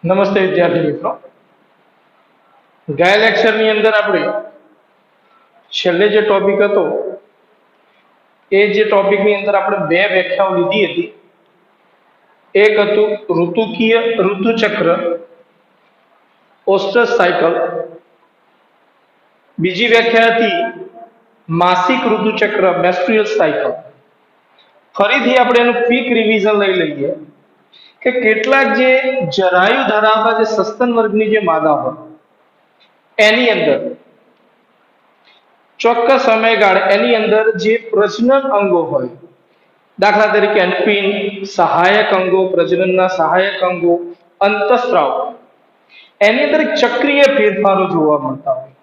નમસ્તે વિદ્યાર્થી મિત્રો, ગયા લેક્ચરની અંદર આપણે છેલ્લે જે ટોપિક હતો એ જે ટોપિકની અંદર આપણે બે વ્યાખ્યાઓ લીધી હતી. એક હતું ઋતુકીય ઋતુચક્ર ઓસ્ટસ સાયકલ, બીજી વ્યાખ્યા હતી માસિક ઋતુચક્ર મેન્સ્ટ્રુઅલ સાયકલ. ફરીથી આપણે એનું ક્વિક રિવિઝન લઈ લઈએ કે કેટલાક જે જરાયુ ધરાવતા જે સસ્તન વર્ગની જે માદા હોય એની અંદર ચોક્કસ સમયગાળે એની અંદર જે પ્રજનન અંગો હોય, દાખલા તરીકે અંડપિંડ, સહાયક અંગો, પ્રજનનના સહાયક અંગો, અંતઃસ્ત્રાવ, એની અંદર ચક્રીય ફેરફારો જોવા મળતા હોય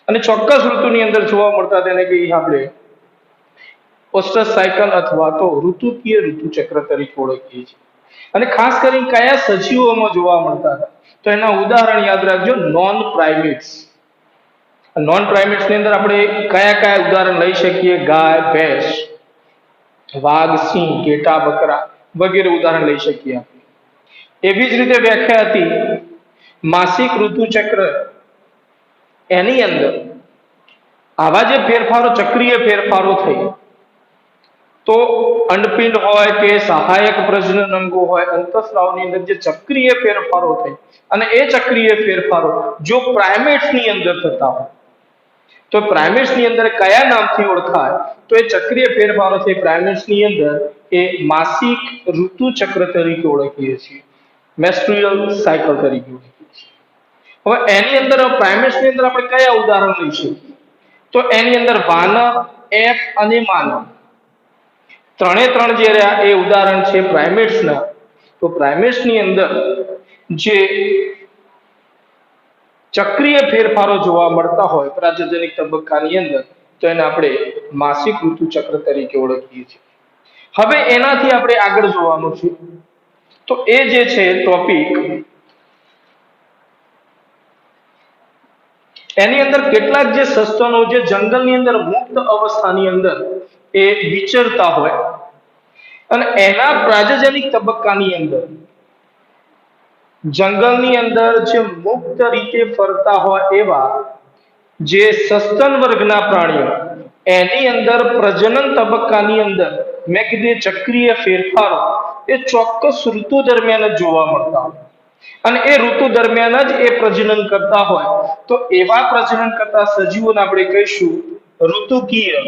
અને ચોક્કસ ઋતુની અંદર જોવા મળતા તેને કહીએ આપણે ઓસ્ટસ સાયકલ અથવા તો ઋતુકીય ઋતુચક્ર તરીકે ઓળખીએ છીએ. અને ખાસ કરીને કયા સજીવોમાં જોવા મળતા હતા તો એના ઉદાહરણ યાદ રાખજો. નોન પ્રાઇમેટ્સ. નોન પ્રાઇમેટ્સ ની અંદર આપણે કયા કયા ઉદાહરણ લઈ શકીએ? ગાય, ભેંસ, વાઘ, સિંહ, ઘેટા, બકરા વગેરે ઉદાહરણ લઈ શકીએ આપણે. એવી જ રીતે વ્યાખ્યા હતી માસિક ઋતુચક્ર. એની અંદર આવા જે ફેરફારો, ચક્રીય ફેરફારો થઈ તો અંડપિંડ હોય કે સહાયક પ્રજનન અંગો હોય, અંતઃસ્રાવની અંદર જે ચક્રીય ફેરફારો થઈ અને એ ચક્રીય ફેરફારો જો પ્રાઇમેટ્સ ની અંદર થતા હોય તો પ્રાઇમેટ્સ ની અંદર કયા નામથી ઓળખાય? તો એ ચક્રીય ફેરફારો છે પ્રાઇમેટ્સ ની અંદર એ માસિક ઋતુચક્ર તરીકે ઓળખીએ છીએ, મેન્સ્ટ્રુઅલ સાયકલ તરીકે ઓળખીએ છીએ. હવે એની અંદર પ્રાઇમેટ્સ ની અંદર આપણે કયા ઉદાહરણ લઈ શકીએ? તો એની અંદર વાનર, એપ અને માનવ, ત્રણે ત્રણ જે રહ્યા એ ઉદાહરણ છે પ્રાઇમેટ્સના. તો પ્રાઇમેટ્સની અંદર જે ચક્રીય ફેરફારો જોવા મળતા હોય પ્રજનનિક તબક્કાની અંદર તો એને આપણે માસિક ઋતુચક્ર તરીકે ઓળખીએ છીએ. હવે એનાથી આપણે આગળ જોવાનું છે તો એ જે છે ટોપિક, એની અંદર કેટલાક જે સસ્તનો જે જંગલની અંદર મુક્ત અવસ્થાની અંદર એ વિચરતા હોય અને એના પ્રાજનનિક તબક્કાની અંદર જંગલની અંદર જે મુક્ત રીતે ફરતા હોય એવા જે સસ્તન વર્ગના પ્રાણીઓ એની અંદર પ્રજનન તબક્કાની અંદર મેં કીધું ચક્રીય ફેરફારો એ ચોક્કસ ઋતુ દરમિયાન જ જોવા મળતા હોય અને એ ઋતુ દરમિયાન જ એ પ્રજનન કરતા હોય તો એવા પ્રજનન કરતા સજીવોને આપણે કહીશું ઋતુકીય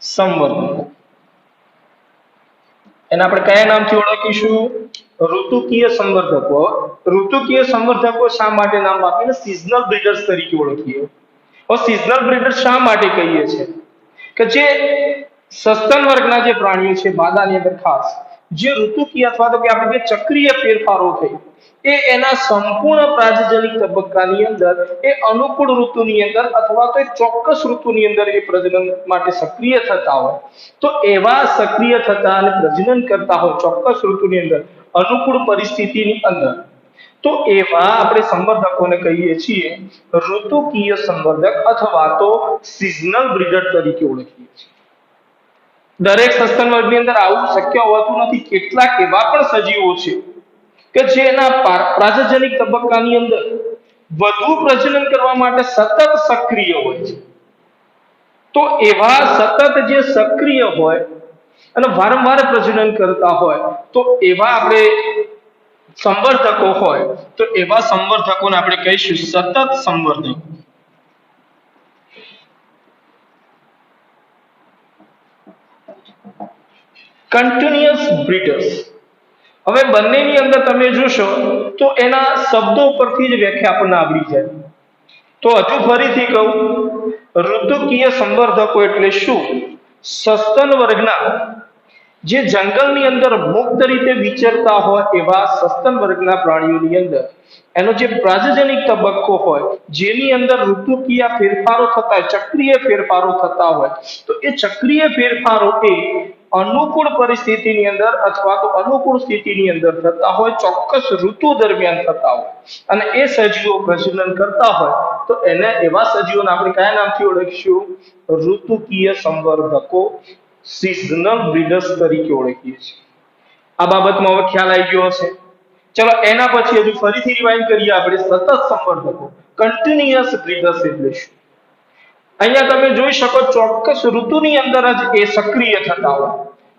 સંવર્ધક. એને આપણે કયા નામથી ઓળખીશું? ઋતુકીય સંવર્ધકો. ઋતુકીય સંવર્ધકો શા માટે નામ આપીને સિઝનલ બ્રીડર્સ તરીકે ઓળખીએ? સિઝનલ બ્રીડર્સ શા માટે કહીએ છીએ? કે જે સસ્તન વર્ગના જે પ્રાણીઓ છે માદાની અંદર ખાસ જે ઋતુકીય અથવા તો કે આપણે જે ચક્રીય ફેરફારો થઈ એ એના સંપૂર્ણ પ્રાજનનિક તબક્કાની અંદર એ અનુકૂળ ઋતુની અંદર અથવા તો ચોક્કસ ઋતુની અંદર એ પ્રજનન માટે સક્રિય થતા હોય તો એવા સક્રિય થતા અને પ્રજનન કરતા હોય ચોક્કસ ઋતુની અંદર અનુકૂળ પરિસ્થિતિની અંદર તો એવા આપણે સંવર્ધકોને કહીએ છીએ ઋતુકીય સંવર્ધક અથવા તો સિઝનલ બ્રીડર તરીકે ઓળખીએ છીએ. દરેક સસ્તન વર્ગની અંદર આવું શક્ય હોતું નથી. કેટલાક એવા પણ સજીવો છે કે જેના પ્રાજનનિક તબક્કાની અંદર વધુ પ્રજનન કરવા માટે સતત સક્રિય હોય છે. તો એવા સતત જે સક્રિય હોય અને વારંવાર પ્રજનન કરતા હોય તો એવા આપણે સંવર્ધકો હોય તો એવા સંવર્ધકોને આપણે કહીશું સતત સંવર્ધક. Continuous breeders. હવે બંનેની અંદર તમે જોશો તો એના શબ્દો પરથી જ વ્યાખ્યા આપણને આવડી જાય. તો હજુ ફરીથી કહું, ઋતુકીય સંવર્ધકો એટલે શું? સસ્તન વર્ગના જે જંગલની અંદર મુક્ત રીતે વિચરતા હોય એવા સસ્તન વર્ગના પ્રાણીઓની અંદર એનો જે પ્રાજનનિક તબક્કો હોય જેની અંદર ઋતુકીય ફેરફારો થતા હોય, ચક્રીય ફેરફારો થતા હોય તો એ ચક્રીય ફેરફારો એ અનુકૂળ પરિસ્થિતિની અંદર અથવા તો અનુકૂળ સ્થિતિની અંદર થતા હોય, ચોક્કસ ઋતુ દરમિયાન થતા હોય અને એ સજીવો પ્રજનન કરતા હોય તો એને એવા સજીવોને આપણે કયા નામથી ઓળખીશું? ઋતુકીય સંવર્ધકો, સિઝનલ બ્રીડર્સ તરીકે ઓળખીએ છીએ. આ બાબતમાં હવે ખ્યાલ આવી ગયો હશે. ચલો એના પછી હજુ ફરીથી રિવાઇન્ડ કરીએ આપણે. સતત સંવર્ધકો, કન્ટિન્યુઅસ બ્રીડર્સ એટલે શું? અહીંયા તમે જોઈ શકો ચોક્કસ ઋતુની અંદર જ એ સક્રિય થતા હોય,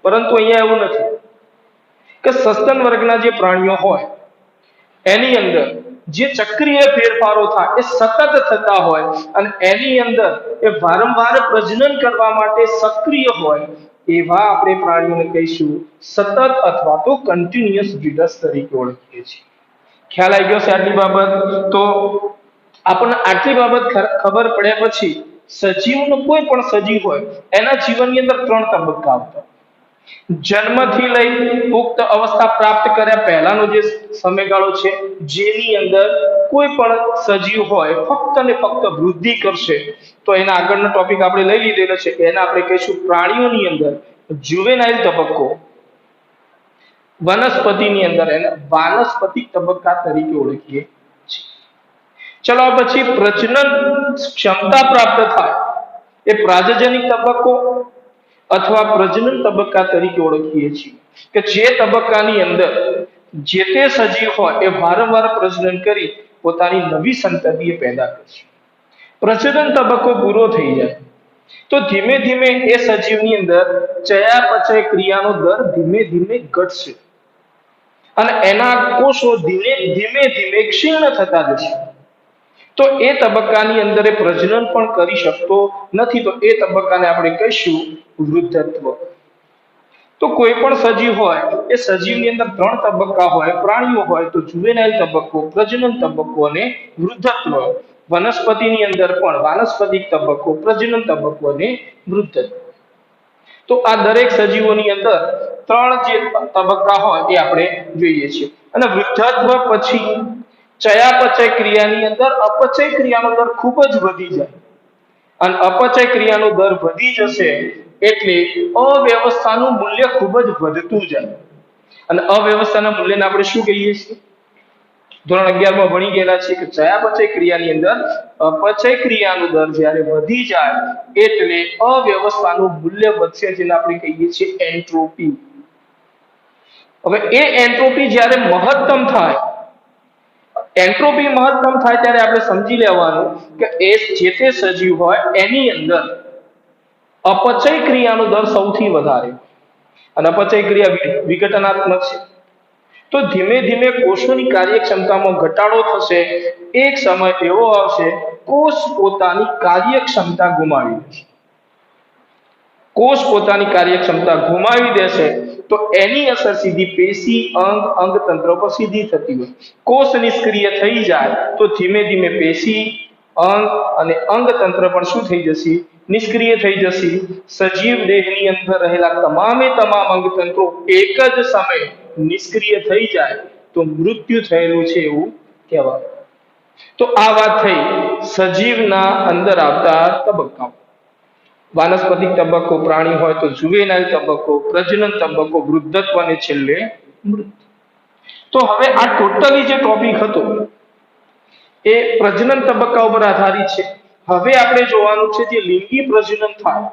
પરંતુ અહીંયા એવું નથી કે સસ્તન વર્ગના જે પ્રાણીઓ હોય એની અંદર જે ચક્રીય ફેરફારો થાય એ સતત થતા હોય અને એની અંદર એ વારંવાર પ્રજનન કરવા માટે સક્રિય હોય, એવા આપણે પ્રાણીઓને કહીશું સતત અથવા તો કન્ટિન્યુઅસ બ્રીડર્સ તરીકે ઓળખીએ છીએ. ખ્યાલ આવી ગયો છે આટલી બાબત? તો આપણને આટલી બાબત ખબર પડ્યા પછી સજીવનો કોઈ પણ સજીવ હોય એના જીવનની અંદર 3 તબક્કા આવતા. જન્મથી લઈ પુખ્ત અવસ્થા પ્રાપ્ત કર્યા પહેલાનો જે સમયગાળો છે, જેની અંદર કોઈ પણ સજીવ હોય ફક્ત ને ફક્ત વૃદ્ધિ કરશે, તો એના આગળનો ટોપિક આપણે લઈ લીધેલો છે. એને આપણે કહીશું પ્રાણીઓની અંદર જુવેનાઇલ તબક્કો, વનસ્પતિની અંદર એને વાનસ્પતિક તબક્કા તરીકે ઓળખીએ છીએ. ચલો પછી પ્રજનન ક્ષમતા પ્રાપ્ત થાય એ પ્રાજજનિક તબક્કો અથવા પ્રજનન તબક્કા તરીકે ઓળખીએ છીએ, કે જે તબક્કાની અંદર જે તે સજીવ હોય એ વારંવાર પ્રજનન કરી પોતાની નવી સંતતિએ પેદા કરશે. પ્રજનન તબક્કો પૂરો થઈ જાય તો ધીમે ધીમે એ સજીવની અંદર ચયાપચય ક્રિયાનો દર ધીમે ધીમે ઘટશે અને એના કોષો ધીમે ધીમે ક્ષીણ થતા જશે. તો એ તબક્કાની અંદર એ પ્રજનન પણ કરી શકતો નથી, તો એ તબક્કાને આપણે કહીશું વૃદ્ધત્વ. તો કોઈ પણ સજીવ હોય એ સજીવની અંદર 3 તબક્કા હોય. પ્રાણીઓ હોય તો જુવેનાઇલ તબક્કો, પ્રજનન તબક્કો અને વૃદ્ધત્વ. વનસ્પતિની અંદર પણ વાનસ્પતિક તબક્કો, પ્રજનન તબક્કો અને વૃદ્ધત્વ. તો આ દરેક સજીવોની અંદર 3 જે તબક્કા હોય એ આપણે જોઈએ છીએ. અને વૃદ્ધત્વ પછી ચયાપચય ક્રિયાની અંદર અપચય ક્રિયાનો દર ખૂબ જ વધી જાય અને અપચય ક્રિયાનો દર વધી જશે એટલે અવ્યવસ્થાનું મૂલ્ય ખૂબ જ વધતું જાય. અને અવ્યવસ્થાના મૂલ્યને આપણે શું કહીએ છીએ? ધોરણ 11 માં ભણી ગયેલા છે કે ચયાપચય ક્રિયાની અંદર અપચય ક્રિયાનો દર જ્યારે વધી જાય એટલે અવ્યવસ્થાનું મૂલ્ય વધશે, જેને આપણે કહીએ છીએ એન્ટ્રોપી. હવે એ એન્ટ્રોપી જ્યારે મહત્તમ થાય, એન્ટ્રોપી મહત્તમ થાય ત્યારે આપણે સમજી લેવાનું કે એ જે તે સજીવ હોય એની અંદર અપચય ક્રિયાનો દર સૌથી વધારે, અને અપચય ક્રિયા વિઘટનાત્મક છે. તો ધીમે ધીમે કોષોની કાર્યક્ષમતામાં ઘટાડો થશે. એક સમય એવો આવશે કોષ પોતાની કાર્યક્ષમતા ગુમાવી દેશે. કોષ પોતાની કાર્યક્ષમતા ગુમાવી દેશે તો એની અસર સીધી પેશી, અંગતંત્ર પર સીધી થતી હોય. કોષ નિષ્ક્રિય થઈ જાય તો ધીમે ધીમે પેશી, અંગ અને અંગતંત્ર પણ શું થઈ જશે? નિષ્ક્રિય થઈ જશે. સજીવ દેહની અંદર રહેલા તમામે તમામ અંગતંત્રો એક જ સમયે નિષ્ક્રિય થઈ જાય તો મૃત્યુ થયેલું છે એવું કહેવાય. તો આ વાત થઈ સજીવના અંદર આવતા તબક્કાઓ. વાનસ્પતિક તબક્કો પ્રાણી હોય તો જુવેનાઇલ તબક્કો, પ્રજનન તબક્કો, વૃદ્ધત્વ અને છેલ્લે મૃત્યુ. તો હવે આ ટોટલી જે ટોપિક હતો એ પ્રજનન તબક્કા ઉપર આધારિત છે. હવે આપણે જોવાનું છે જે લિંગી પ્રજનન થાય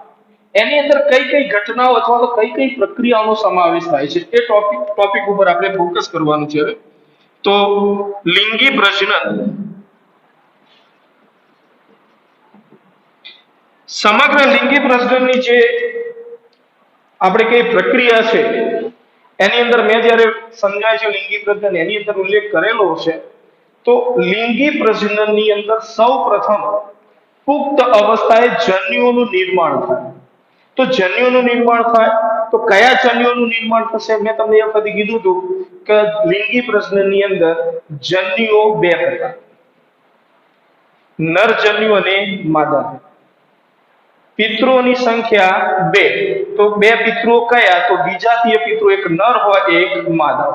એની અંદર કઈ કઈ ઘટનાઓ અથવા તો કઈ કઈ પ્રક્રિયાઓનો સમાવેશ થાય છે એ ટોપિક ઉપર આપણે ફોકસ કરવાનું છે હવે. તો લિંગી પ્રજનન, સમગ્ર લિંગી પ્રજનનની જે આપણે કઈ પ્રક્રિયા છે એની અંદર મેં જ્યારે સમજાય છે લિંગી પ્રજનન એની અંદર ઉલ્લેખ કરેલો છે. તો લિંગી પ્રજનનની અંદર સૌપ્રથમ પુખ્ત અવસ્થાએ જન્યુઓનું નિર્માણ થાય. તો જન્યુઓનું નિર્માણ થાય તો કયા જન્યુઓનું નિર્માણ થશે? મેં તમને એ વખતે કીધું હતું કે લિંગી પ્રજનનની અંદર જન્યુઓ 2 પ્રકાર, નર જન્યુ અને માદા જન્યુ. પિતૃઓની સંખ્યા 2. તો 2 પિતૃઓ કયા? તો વિજાતીય પિતૃ એક નર હોય એક માદા.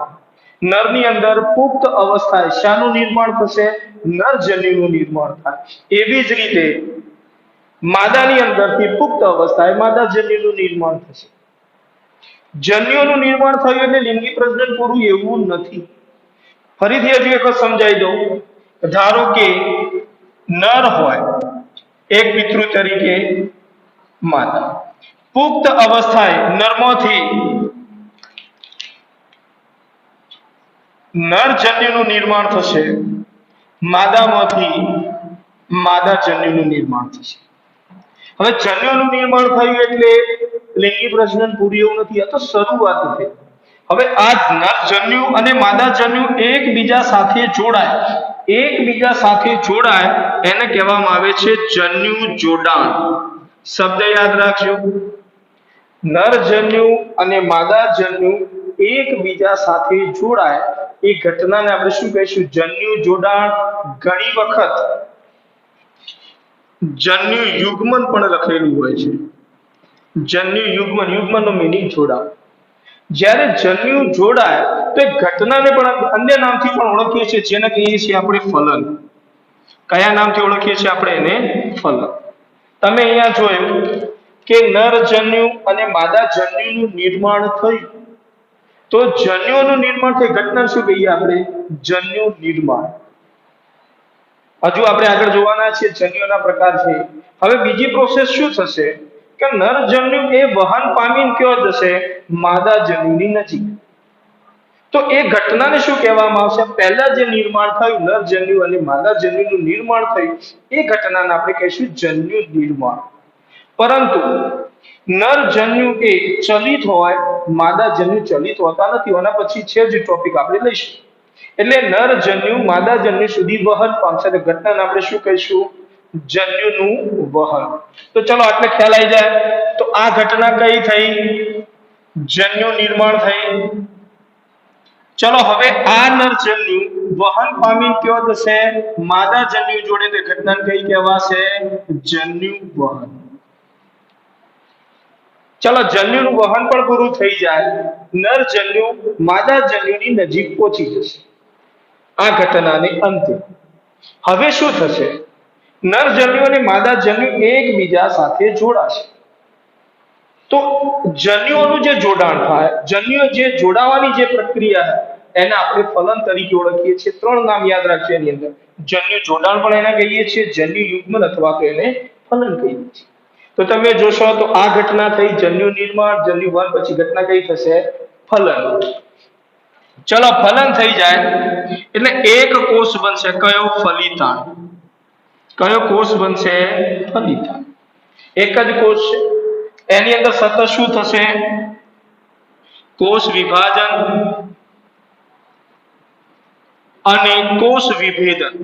નરની અંદર પુખ્ત અવસ્થાએ શાનું નિર્માણ થશે? નર જન્યુનું નિર્માણ થાય. એવી જ રીતે માદાની અંદરથી પુખ્ત અવસ્થાએ માદા જન્યુનું નિર્માણ થશે. જન્યુનું નિર્માણ થયું એટલે લિંગી પ્રજનન પૂરું એવું નથી. ફરીથી હજી એક સમજાવી દઉં. ધારો કે નર હોય એક પિતૃ તરીકે માતા. પુખ્ત અવસ્થાએ નરમાંથી નરજન્યુનું નિર્માણ થશે, માદામાંથી માદાજન્યુનું નિર્માણ થશે. હવે જન્યુનું નિર્માણ થયું એટલે લિંગી પ્રજનન પૂરું એવું નથી, આ તો શરૂઆત છે. હવે આ નરજન્યુ અને માદાજન્યુ એકબીજા સાથે જોડાય એને કહેવામાં આવે છે જન્યુ જોડાણ. શબ્દ યાદ રાખજો, નરજન્યુ અને માદાજન્યુ એકબીજા સાથે જોડાય એ ઘટનાને આપણે શું કહીશું? જન્યુ જોડાણ. ઘણી વખત જન્યુ યુગ્મન પણ લખેલું હોય છે. જન્યુ યુગ્મન, યુગ્મનનો મીનિંગ જોડાણ. જ્યારે જન્યુ જોડાય તો એ ઘટનાને પણ અન્ય નામથી પણ ઓળખીએ છીએ, જેને કહીએ છીએ આપણે ફલન. કયા નામથી ઓળખીએ છીએ આપણે એને? ફલન. તમે અહીંયા જોયું કે નરજન્યુ અને માદાજન્યુનું નિર્માણ થયું, તો જન્યુઓનું નિર્માણ થઈ ઘટના શું કહીએ આપણે? જન્યુ નિર્માણ. હજુ આપણે આગળ જોવાના છીએ જન્યુઓના પ્રકાર છે. હવે બીજી પ્રોસેસ શું થશે કે નરજન્યુ એ વહન પામીને કયો જશે? માદાજન્યુની નજીક. તો એ ઘટનાને શું કહેવામાં આવશે? પહેલા જે નિર્માણ થયું નરજન્યુ અને માદાજન્યુનું નિર્માણ થયું એ ઘટનાને આપણે કહીશું જન્યુ નિર્માણ. પરંતુ નરજન્યુ એ ચલિત હોય, માદાજન્યુ ચલિત હોતા નથી. આના પછી છે જે ટોપિક આપણે લઈશું. એટલે નરજન્યુ માદાજન્યુ સુધી વહન પામશે, એટલે ઘટનાને આપણે શું કહીશું? જન્યુનું વહન. તો ચલો આટલે ખ્યાલ આવી જાય. તો આ ઘટના કઈ થઈ? જન્યુ નિર્માણ થઈ. ચલો હવે આ નરજન્યુ વહન પામી કયો થશે? માદાજન્યુ જોડે. તે ઘટના કઈ કહેવાશે? જન્યુ વહન. ચલો જન્યુનું વહન પણ પૂરું થઈ જાય, નરજન્યુ માદાજન્યુની નજીક પહોંચી જશે આ ઘટનાને અંતે. હવે શું થશે? નરજન્યુ અને માદાજન્યુ એકબીજા સાથે જોડાશે. તો જન્યુઓનું જે જોડાણ થાય, જન્યુઓ જે જોડાવાની જે પ્રક્રિયા એને આપણે ફલન તરીકે ઓળખીએ છીએ. ત્રણ નામ યાદ રાખજો એની અંદર. જન્યુ જોડાણ પણ એને કહીએ છીએ, જન્યુ યુગ્મન અથવા તો એને ફલન કહીએ છીએ. તો તમે જોશો તો આ ઘટના થઈ જન્યુ નિર્માણ, જન્યુ વહન, પછી ઘટના કઈ થશે? ફલન. ચલો ફલન થઈ જાય એટલે એક કોષ બનશે. કયો? ફલિતાંડ. કયો કોષ બનશે? ફલિતાંડ. એક જ કોષ છે. એની અંદર સતત શું થશે? કોષ વિભાજન અને કોષ વિભેદન.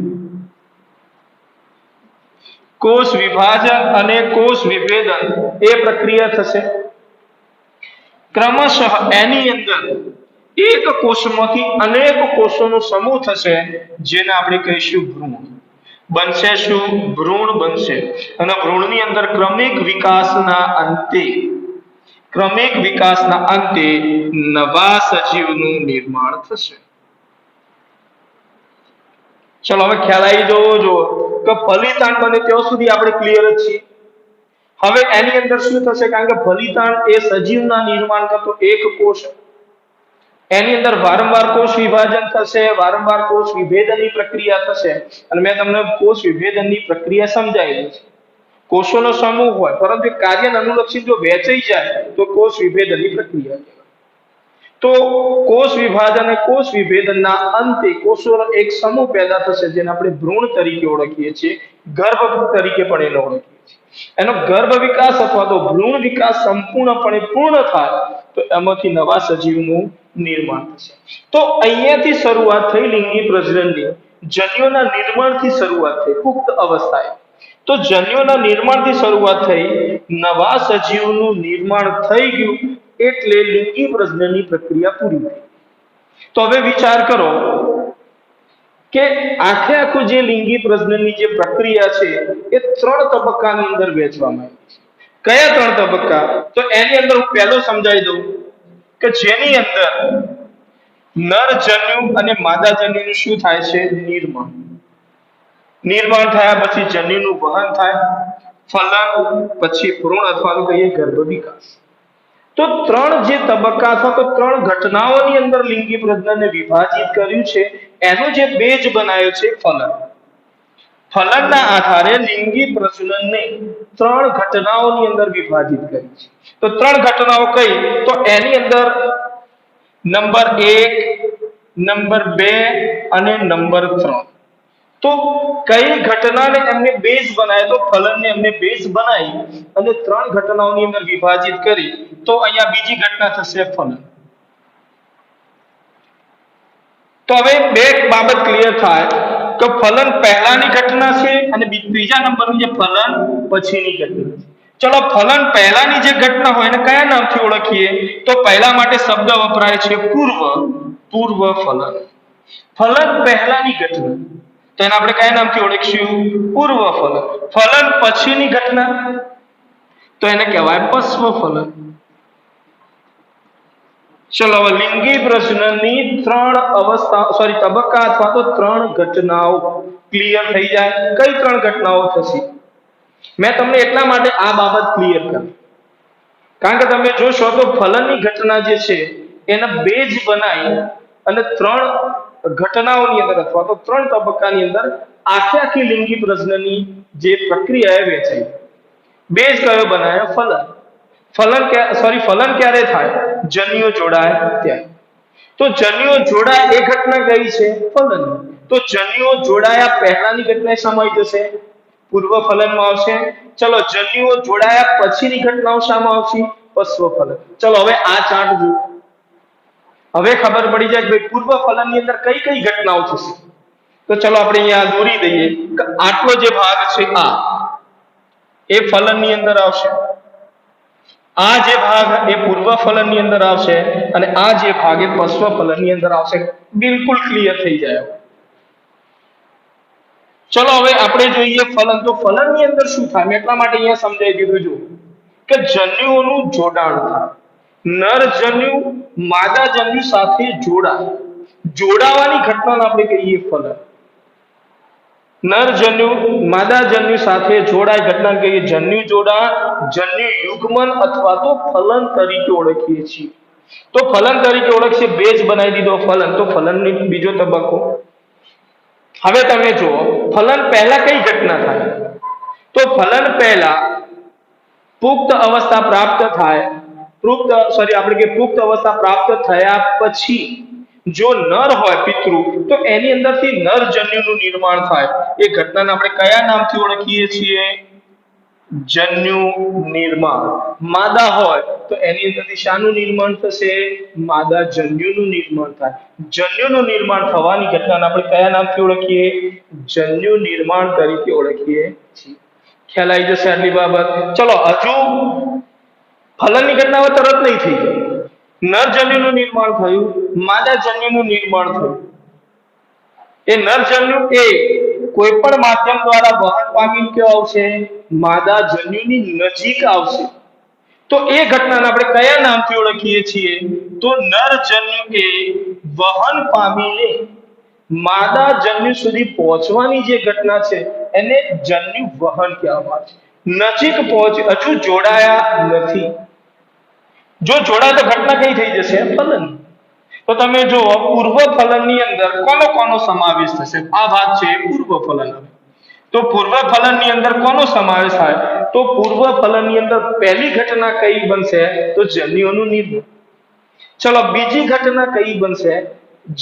કોષ વિભાજન અને કોષ વિભેદન એ પ્રક્રિયા થશે. ક્રમશઃ એની અંદર એક કોષમાંથી અનેક કોષોનો સમૂહ થશે, જેને આપણે કહીશું ભ્રૂણ. બનશે શું? ભ્રૂણ બનશે. અને ભ્રૂણની અંદર ક્રમિક વિકાસના અંતે નવા સજીવનું નિર્માણ થશે. ચલો હવે ખ્યાલ આવી જવો કે ફલિતાંડ બને ત્યાં સુધી આપણે ક્લિયર જ છીએ. હવે એની અંદર શું થશે? કારણ કે ફલિતાંડ એ સજીવના નિર્માણ કરતો એક કોષ, એની અંદર વારંવાર કોષ વિભાજન થશે, વારંવાર કોષ વિભેદનની પ્રક્રિયા થશે. અને મેં તમને કોષ વિભેદનની પ્રક્રિયા સમજાવી છે. કોષોનો સમૂહ હોય પરંતુ કાર્યને અનુલક્ષી જો વહેંચાઈ જાય તો કોષ વિભેદનની પ્રક્રિયા કહેવાય. તો કોષ વિભાજન અને કોષ વિભેદનના અંતે કોષોનો એક સમૂહ પેદા થશે, જેને આપણે ભ્રૂણ તરીકે ઓળખીએ છીએ, ગર્ભ તરીકે પણ એને ઓળખીએ છીએ. એનો ગર્ભ વિકાસ અથવા તો ભ્રૂણ વિકાસ સંપૂર્ણપણે પૂર્ણ થાય તો એમાંથી નવા સજીવનું નિર્માણ થશે. તો અહીંયાથી શરૂઆત થઈ લિંગી પ્રજનનની. જન્યુઓના નિર્માણથી શરૂઆત થઈ પુખ્ત અવસ્થાએ. તો જન્યુઓના નિર્માણથી શરૂઆત થઈ, નવા સજીવનું નિર્માણ થઈ ગયું એટલે લિંગી પ્રજનનની પ્રક્રિયા પૂરી થઈ. તો હવે વિચાર કરો કે આખું જે લિંગી પ્રજનનની જે પ્રક્રિયા છે એ ત્રણ તબક્કાની અંદર વહેંચવામાં આવી છે. કયા ત્રણ તબક્કા? તો એની અંદર હું પહેલો સમજાવી દઉં કે જેની અંદર નરજન્યુ અને માદાજન્યુનું શું થાય છે? નિર્માણ થયા પછી જન્યુનું વહન થાય, ફલન, પછી ભ્રૂણ અથવા તો કહીએ ગર્ભ વિકાસ. તો ત્રણ જે તબક્કા અથવા તો ત્રણ ઘટનાઓની અંદર લિંગી પ્રજનનને વિભાજિત કર્યું છે, એનો જે બેઝ બનાવ્યો છે ફલન. ફલનના આધારે લિંગી પ્રજનનને 3 ઘટનાઓની અંદર વિભાજિત કરી છે. તો 3 ઘટનાઓ કઈ? તો એની અંદર નંબર 1, નંબર 2 અને નંબર 3. તો કઈ ઘટનાને એમને બેઝ બનાવ્યો? તો ફલનને એમને બેઝ બનાવી અને 3 ઘટનાઓની અંદર વિભાજિત કરી. તો અહીંયા બીજી ઘટના થશે ફલન. તો હવે બે બાબત ક્લિયર થાય કે ફલન પહેલાની ઘટના છે અને ત્રીજા નંબરનું જે ફલન પછીની ઘટના છે. ચલો, ફલન પહેલાની જે ઘટના હોય એને કયા નામથી ઓળખીએ? તો પહેલા માટે શબ્દ વપરાય છે પૂર્વ ફલન. ફલન પહેલાની ઘટના, તો એને આપણે કયા નામથી ઓળખીશું? પૂર્વ ફલન. ફલન પછીની ઘટના, તો એને કહેવાય પશ્વ ફલન. ચલો, હવે લિંગી પ્રજનનની 3 તબક્કા અથવા તો 3 ઘટનાઓ ક્લિયર થઈ જાય. કઈ 3 ઘટનાઓ થશે? મેં તમને એટલા માટે આ બાબત ક્લિયર કરી, કારણ કે તમે જોશો તો ફલનની ઘટના જે છે એને બેઝ બનાવી અને 3 ઘટનાઓની અંદર અથવા તો 3 તબક્કાની અંદર આખી લિંગી પ્રજનનની જે પ્રક્રિયા એ વેચાઈ. બેઝ કયો બનાવ્યો? ફલન ક્યારે થાય? જન્યુઓ જોડાય ત્યારે. તો જન્યુઓ જોડાય એ ઘટના કઈ છે? ફલન. તો જન્યુઓ જોડાયા પહેલાની ઘટના શામાં આવી જશે? પૂર્વ ફલનમાં આવશે. ચલો, જન્યુઓ જોડાયા પછીની ઘટનાઓ શામાં આવશે? પશ્વ ફલન. ચલો, હવે આ ચાર્ટ જુઓ. હવે ખબર પડી જાય કે પૂર્વ ફલનની અંદર કઈ કઈ ઘટનાઓ થશે. તો ચલો આપણે અહીંયા દોરી દઈએ કે આટલો જે ભાગ છે આ એ ફલનની અંદર આવશે, આ જે ભાગ એ પૂર્વ ફલનની અંદર આવશે અને આ જે ભાગ એ પશ્વ ફલનની અંદર આવશે. બિલકુલ ક્લિયર થઈ જાય. ચલો, હવે આપણે જોઈએ ફલન. તો ફલનની અંદર શું થાય? મેં એટલા માટે અહીંયા સમજાવી દીધું જો કે જન્યુઓનું જોડાણ થાય. નર જન્યુ માદા જન્યુ સાથે જોડાવાની ઘટનાને આપણે કહીએ ફલન. નર જન્યુ માદા જન્યુ સાથે જોડાય ઘટનાને કહીએ જન્યુ જોડાણ, જન્યુ યુગ્મન અથવા તો ફલન તરીકે ઓળખીએ છીએ. તો ફલન તરીકે ઓળખીએ, બેઝ બનાવી દીધો ફલન. તો ફલનની બીજો તબક્કો. હવે તમે જુઓ, ફલન પહેલા કઈ ઘટના થાય? તો ફલન પહેલા પુખ્ત અવસ્થા પ્રાપ્ત થાય. પુખ્ત અવસ્થા પ્રાપ્ત થયા પછી જો નર હોય પિતૃ, તો એની અંદરથી નર જન્યુનું નિર્માણ થાય. એ ઘટનાને આપણે કયા નામથી ઓળખીએ છીએ? જન્યુ નિર્માણ. માદા હોય તો એની અંદરથી શાનું નિર્માણ થશે? માદા જન્યુનું નિર્માણ થાય. જન્યુનું નિર્માણ થવાની ઘટનાને આપણે કયા નામથી ઓળખીએ? જન્યુ નિર્માણ તરીકે ઓળખીએ છીએ. ખ્યાલ આવી જશે આટલી બાબત. ચલો, હજુ ફલનની ઘટના તરત નહીં થઈ ગઈ. નર જન્યુનું નિર્માણ થયું, માદા જન્યુનું નિર્માણ થયું. એ નર જન્યુ એ કોઈ પણ માધ્યમ દ્વારા વહન પામી ક્યાં આવશે? માદા જન્યુની નજીક આવશે. તો એ ઘટનાને આપણે કયા નામથી ઓળખીએ છીએ? તો નર જન્યુ એ વહન પામીને માદા જન્યુ સુધી પહોંચવાની જે ઘટના છે એને જન્યુ વહન કહેવામાં આવે છે. નજીક પહોંચ, હજુ જોડાયા નથી. જો જોડાય તો ઘટના કઈ થઈ જશે? ફલન. તો તમે જુઓ, પૂર્વ ફલનની અંદર કોનો સમાવેશ થશે? આ ભાગ છે પૂર્વ ફલન. તો પૂર્વ ફલનની અંદર કોનો સમાવેશ થાય? તો પૂર્વ ફલનની અંદર પહેલી ઘટના કઈ બનશે? તો જન્યુઓનું નિર્માણ. ચલો, બીજી ઘટના કઈ બનશે?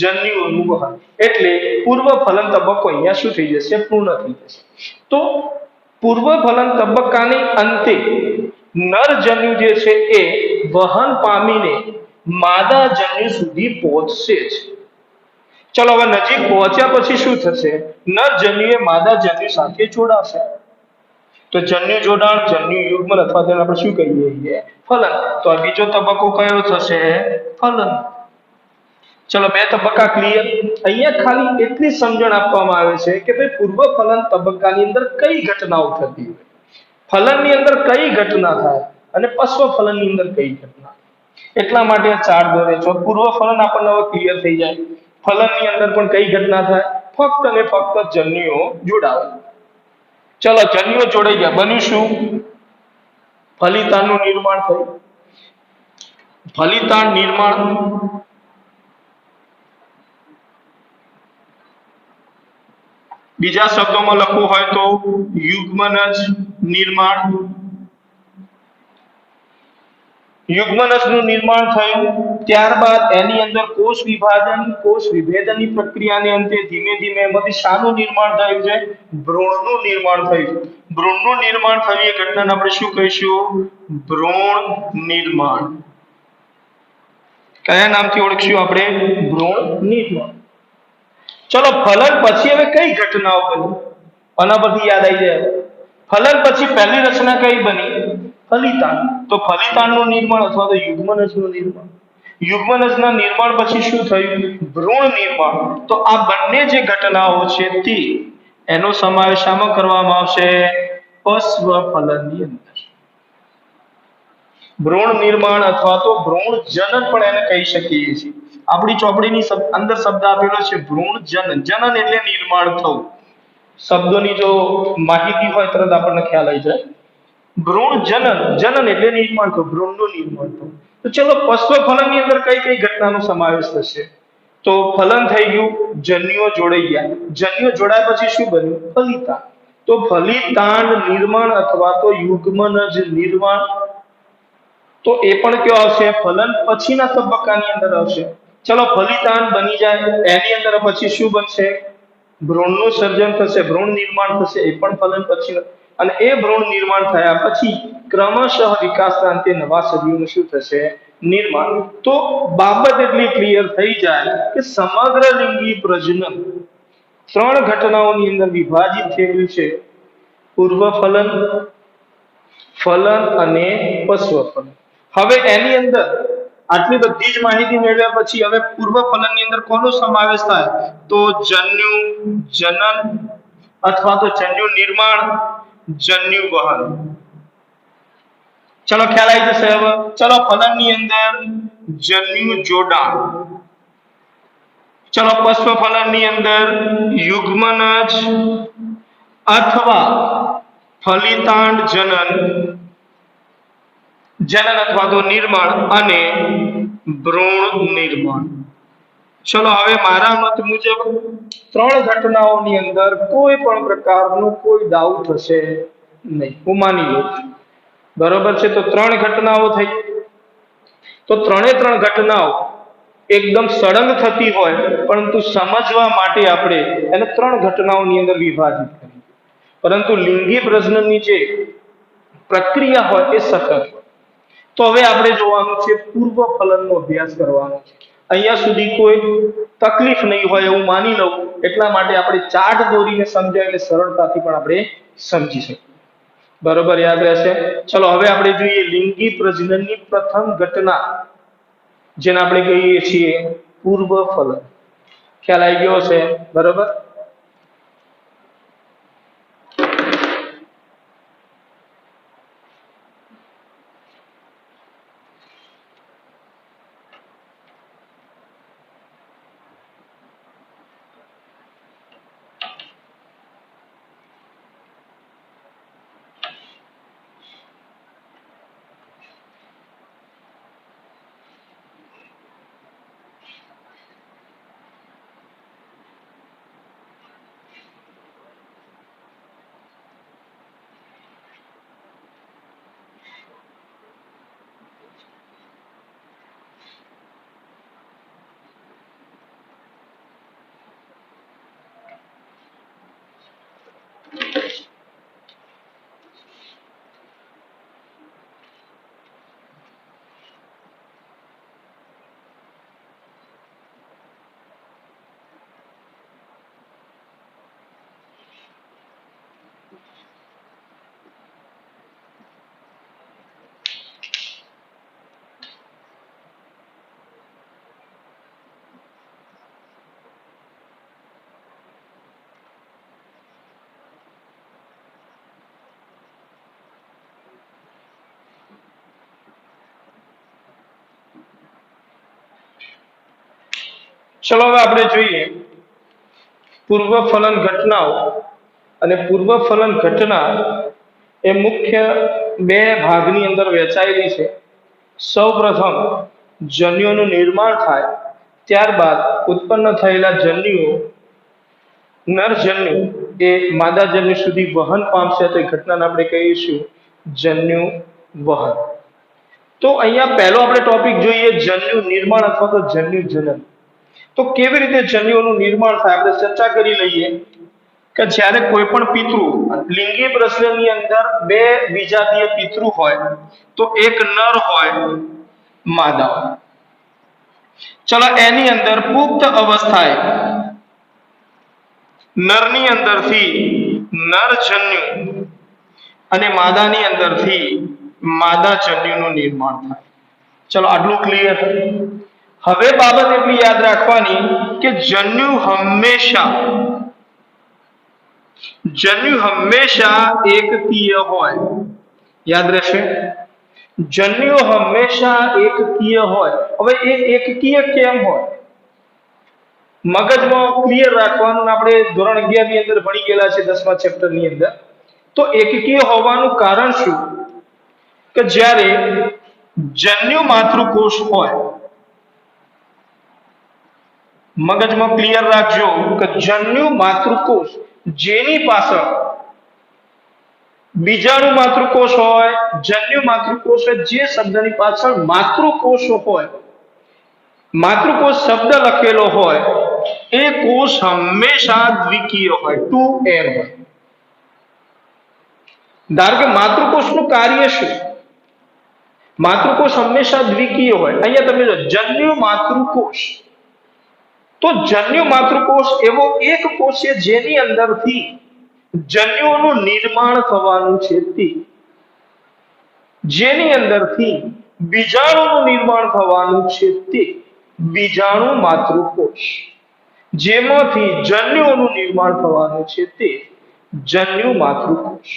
જન્યુઓનું વહન. એટલે પૂર્વ ફલન તબક્કો અહીંયા શું થઈ જશે? પૂર્ણ થઈ જશે. તો પૂર્વ ફલન તબક્કાની અંતે નર જન્યુ જે છે એ વહન પામીને માદા જન્યુ સુધી પહોંચશે જ. ચલો, હવે નજીક પહોંચ્યા પછી શું થશે? નર જન્યુએ માદા જન્યુ સાથે જોડાશે. તો જન્યુ જોડાણ, જન્યુ યુગ્મન અથવા તેને આપણે શું કહીએ છીએ? ફલન. તો આ બીજો તબક્કો કયો થશે? ફલન. ચલો, બે તબક્કા ક્લિયર. અહીંયા ખાલી એટલી સમજણ આપવામાં આવે છે કે ભાઈ પૂર્વ ફલન તબક્કાની અંદર કઈ ઘટનાઓ થતી હોય, ફલનની અંદર કઈ ઘટના થાય અને પશ્વ ફલનની અંદર કઈ ઘટના. એટલા માટે આ ચાર્ટ દોરે છે. પૂર્વ ફલન આપણને હવે ક્લિયર થઈ જાય. ફલનની અંદર પણ કઈ ઘટના થાય? ફક્ત અને ફક્ત જન્યુઓ જોડાવે. ચલો, જન્યુઓ જોડાઈ ગયા, બન્યું શું? ફલિતાંડનું નિર્માણ થયું. ફલિતાંડ નિર્માણ બીજા શબ્દોમાં લખવું હોય તો યુગ્મનજ નિર્માણ, યુગ્મનજનું નિર્માણ થયું, ત્યારબાદ એની અંદર કોષ વિભાજન કોષ વિભેદનની પ્રક્રિયાને અંતે ધીમે ધીમે એમાંથી શાનું નિર્માણ થયું છે? ભ્રૂણનું નિર્માણ થયું. ભ્રૂણનું નિર્માણ થયું એ ઘટનાને આપણે શું કહીશું? ભ્રૂણ નિર્માણ. કયા નામથી ઓળખીશું આપણે? ભ્રૂણ નિર્માણ. ચલો ફલન પછી હવે કઈ ઘટનાઓ બની? આના પરથી યાદ આવી જાય. ફલન પછી પહેલી રચના કઈ બની? ફલિતાંડ. તો ફલિતાંડનું નિર્માણ અથવા તો યુગ્મનજનું નિર્માણ. યુગ્મનજના નિર્માણ પછી શું થયું? ભ્રૂણ નિર્માણ. તો આ બંને જે ઘટનાઓ છે તે એનો સમાવેશ આમાં કરવામાં આવશે? પશ્વ ફલનની અંદર. ભ્રૂણ નિર્માણ અથવા તો ભ્રૂણ જનન પણ એને કહી શકીએ છીએ. આપણી ચોપડીની અંદર શબ્દ આપેલો છે ભ્રૂણ જનન. જનન એટલે નિર્માણ થવું. શબ્દોની જો માહિતી હોય તરત આપણને ખ્યાલ આવી જાય. ભ્રૂણ જનન, જનન એટલે નિર્માણ થવું, ભ્રૂણનું નિર્માણ થવું. તો ચલો પશ્વ ફલનની અંદર કઈ કઈ ઘટનાનો સમાવેશ થશે? તો ફલન થઈ ગયું, જન્યુઓ જોડાઈ ગયા. જન્યુઓ જોડાયા પછી શું બન્યું? ફલિતાંડ. તો ફલિતાંડ નિર્માણ અથવા તો યુગ્મનજ નિર્માણ, તો એ પણ કયો આવશે? ફલન પછીના તબક્કાની અંદર આવશે. ચલો ફલિતાંડ બની જાય, એની અંદર પછી શું બનશે? ભ્રૂણનું સર્જન થશે, ભ્રૂણ નિર્માણ થશે, એ પણ ફલન પછી. અને એ ભ્રૂણ નિર્માણ થયા પછી ક્રમશઃ વિકાસના અંતે નવા સજીવનું શું થશે? નિર્માણ. તો બાબત એટલી ક્લિયર થઈ જાય કે સમગ્ર લિંગી પ્રજનન ત્રણ ઘટનાઓની અંદર વિભાજિત થયેલું છે: પૂર્વ ફલન, ફલન અને પશ્વ ફલન. હવે એની અંદર આટલી બધી જ માહિતી મેળવ્યા પછી હવે પૂર્વ ફલનની અંદર કોનો સમાવેશ થાય? તો જન્યુ જનન અથવા તો જન્યુ નિર્માણ, જન્યુ વહન. ચલો ખ્યાલ આવી જશે હવે. ચલો ફલનની અંદર જન્યુ જોડાણ, ચલો પશ્વ ફલનની અંદર યુગ્મનજ અથવા ફલિતાંડ જનન, જનન અથવા તો નિર્માણ અને ભ્રૂણ નિર્માણ. ચલો હવે મારા મત મુજબ ત્રણ ઘટનાઓની અંદર કોઈ પણ પ્રકારનો કોઈ ડાઉટ હશે નહીં. હું માની લઉં બરોબર છે. તો ત્રણ ઘટનાઓ થઈ. તો ત્રણે ત્રણ ઘટનાઓ એકદમ સળંગ થતી હોય, પરંતુ સમજવા માટે આપણે એને ત્રણ ઘટનાઓની અંદર વિભાજિત કરી. પરંતુ લિંગી પ્રજનનની જે પ્રક્રિયા હોય એ સતત હોય. તો હવે આપણે જોવાનું છે પૂર્વ ફલનનો અભ્યાસ કરવાનો છે. અહીંયા સુધી કોઈ તકલીફ નહીં હોય એવું માની લઉં, એટલા માટે આપણે ચાર્ટ દોરીને સમજાય એટલે સરળતાથી પણ આપણે સમજી શકીએ. બરોબર, યાદ રહેશે. ચલો હવે આપણે જોઈએ લિંગી પ્રજનનની પ્રથમ ઘટના, જેને આપણે કહીએ છીએ પૂર્વ ફલન. ખ્યાલ આવી ગયો છે? બરોબર. ચલો હવે આપણે જોઈએ પૂર્વ ફલન ઘટનાઓ. અને પૂર્વ ફલન ઘટના એ મુખ્ય બે ભાગની અંદર વહેંચાયેલી છે. સૌપ્રથમ જન્યુઓનું નિર્માણ થાય, ત્યારબાદ ઉત્પન્ન થયેલા જન્યુઓ નર જન્યુ એ માદાજન્યુ સુધી વહન પામશે તો એ ઘટનાને આપણે કહીશું જન્યુ વહન. તો અહીંયા પહેલો આપણે ટોપિક જોઈએ જન્યુ નિર્માણ અથવા તો જન્યુ જનન. તો કેવી રીતે જન્યુઓનું નિર્માણ થાય આપણે ચર્ચા કરી લઈએ કે જ્યારે કોઈ પણ પિતૃ લિંગી પ્રશ્નની અંદર બે વિજાતીય પિતૃ હોય તો એક નર હોય માદા હોય. ચલો એની અંદર પુખ્ત અવસ્થાએ નરની અંદરથી નરજન્યુ અને માદાની અંદરથી માદાજન્યુનું નિર્માણ થાય. ચલો આટલું ક્લિયર. હવે બાબત એટલી યાદ રાખવાની કે જન્યુ હંમેશા એકકીય હોય. યાદ રહેશે, જન્યુ હંમેશા એકકીય હોય. હવે એ એકકીય કેમ હોય મગજમાં ક્લિયર રાખવાનું. આપણે ધોરણ 11 ની અંદર ભણી ગયેલા છે 10મા ચેપ્ટર ની અંદર. તો એકકીય હોવાનું કારણ શું કે જ્યારે જન્યુ માતૃકોષ હોય, મગજમાં ક્લિયર રાખજો કે જન્યુ માતૃકોષ જેની પાછળ બીજાણુ માતૃકોષ હોય, જન્યુ માતૃકોષ હોય, જે શબ્દની પાછળ માતૃકોષ હોય, માતૃકોષ શબ્દ લખેલો હોય એ કોષ હંમેશા દ્વિકીય હોય, 2n હોય. ધારો કે માતૃકોષનું કાર્ય શું? માતૃકોષ હંમેશા દ્વિકીય હોય. અહીંયા તમે જો જન્યુ માતૃકોષ, તો જન્યુ માતૃકોષ એવો એક કોષ છે જેની અંદરથી જન્યુઓનું નિર્માણ થવાનું છે તે, જેની અંદરથી બીજાણુનું નિર્માણ થવાનું છે તે બીજાણુ માતૃકોષ, જેમાંથી જન્યુઓનું નિર્માણ થવાનું છે તે જન્યુ માતૃકોષ.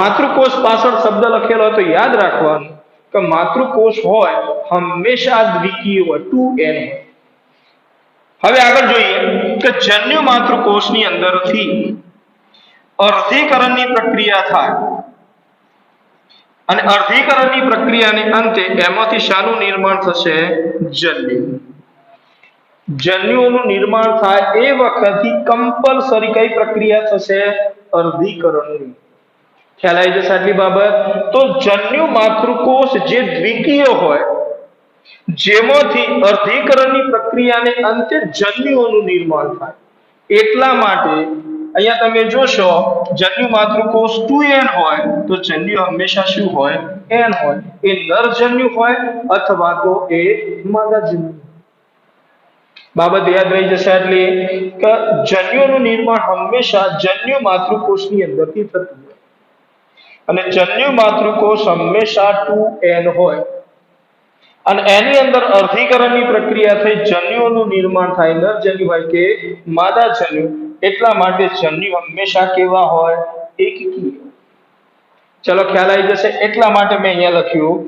માતૃકોષ પાછળ શબ્દ લખેલો હોય તો યાદ રાખવાનું કે માતૃકોષ હોય હંમેશા દ્વિકીય હોય, 2n હોય. હવે આગળ જોઈએ કે જન્યુ માતૃકોષની અંદરથી અર્ધીકરણની પ્રક્રિયા થાય અને અર્ધીકરણની પ્રક્રિયાને અંતે એમાંથી શાનું નિર્માણ થશે? જન્યુ. જન્યુઓનું નિર્માણ થાય એ વખતથી કમ્પલસરી કઈ પ્રક્રિયા થશે? અર્ધીકરણની. ખ્યાલ આવી જશે આટલી બાબત. તો જન્યુ માતૃકોષ જે દ્વિકીય હોય, જેમાંથી અર્ધીકરણની પ્રક્રિયાને અંતે જન્યુઓનું નિર્માણ થાય. એટલા માટે અહીંયા તમે જોશો જન્યુ માતૃકોષ 2n હોય તો જન્યુ હંમેશા શું હોય? n હોય. એ નરજન્યુ હોય અથવા તો એ માદાજન્યુ. બાબત યાદ રહી જશે એટલે કે જન્યુઓનું નિર્માણ હંમેશા જન્યુ માતૃકોષની અંદરથી થતું હોય અને જન્યુ માતૃકોષ હંમેશા 2n હોય અને એની અંદર અર્ધીકરણની પ્રક્રિયા થઈ જન્યુઓનું નિર્માણ થાય, નરજન્યુ હોય કે માદાજન્યુ. એટલા માટે જન્યુ હંમેશા કેવા હોય? એકકીય. ચલો ખ્યાલ આવી જશે. એટલા માટે મેં અહીંયા લખ્યું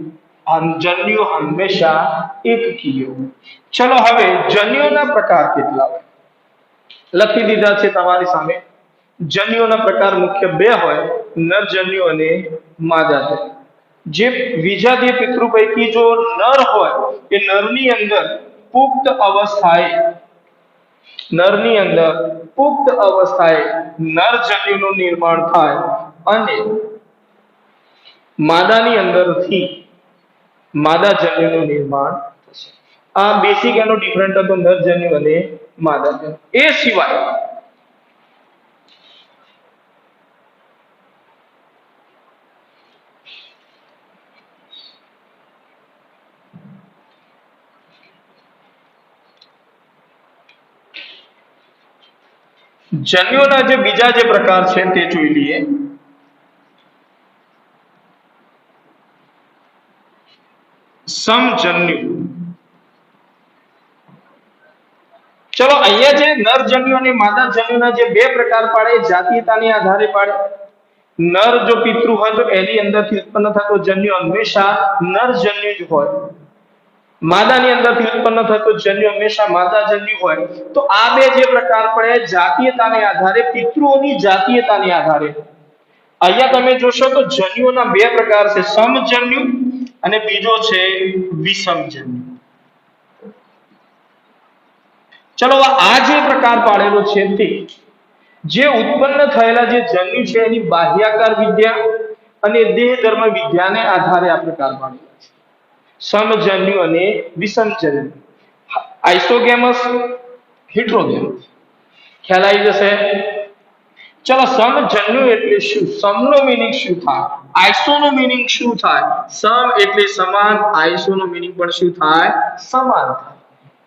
જન્યુ હંમેશા એકકીય હોય. ચલો હવે જન્યુઓના પ્રકાર કેટલા હોય લખી દીધા છે તમારી સામે. જન્યુઓના પ્રકાર મુખ્ય બે હોય, નરજન્યુ અને માદાજન્યુ. જે વિજાતીય પિતૃ પૈકી જો નર હોય એ નરની અંદર પુખ્ત અવસ્થાએ નરજન્યુનું નિર્માણ થાય અને માદાની અંદરથી માદાજન્યુનું નિર્માણ થશે. આ બેસિક એનો ડિફરન્ટ હતો, નરજન્યુ અને માદાજન્યુ. એ સિવાય જન્યુઓના જે બીજા જે પ્રકાર છે તે જોઈ લઈએ. સમજન્યુ. ચલો અહીંયા જે નરજન્યુ અને માદાજન્યુના જે બે પ્રકાર પાડે જાતીયતાને આધારે પાડે. નર જો પિતૃ હોય તો એની અંદરથી ઉત્પન્ન થતો જન્યુ હંમેશા નરજન્યુ જ હોય. માદાની અંદરથી ઉત્પન્ન થતો જન્યુ હંમેશા માદાજન્યુ હોય. તો આ બે જે પ્રકાર પડે જાતીયતાને આધારે, પિતૃઓની જાતીયતાને આધારે. અહીંયા તમે જોશો તો જન્યુઓના બે પ્રકાર છે, સમજન્યુ અને બીજો છે વિષમજન્યુ. ચલો આ જે પ્રકાર પાડેલો છે તે જે ઉત્પન્ન થયેલા જે જન્યુ છે એની બાહ્યાકાર વિદ્યા અને દેહ ધર્મ વિદ્યાને આધારે આ પ્રકાર પાડેલા છે. સમજન્યુ અને વિષમજન્યુ, આઇસોગેમસ, હિટ્રોગેમસ. ખ્યાલ આવી જશે. ચલો, સમજન્યુ એટલે શું? સમનો મીનિંગ શું થાય? આઈસો નો મીનિંગ શું થાય? સમ એટલે સમાન, આઈસો નો મીનિંગ પણ શું થાય? સમાન થાય.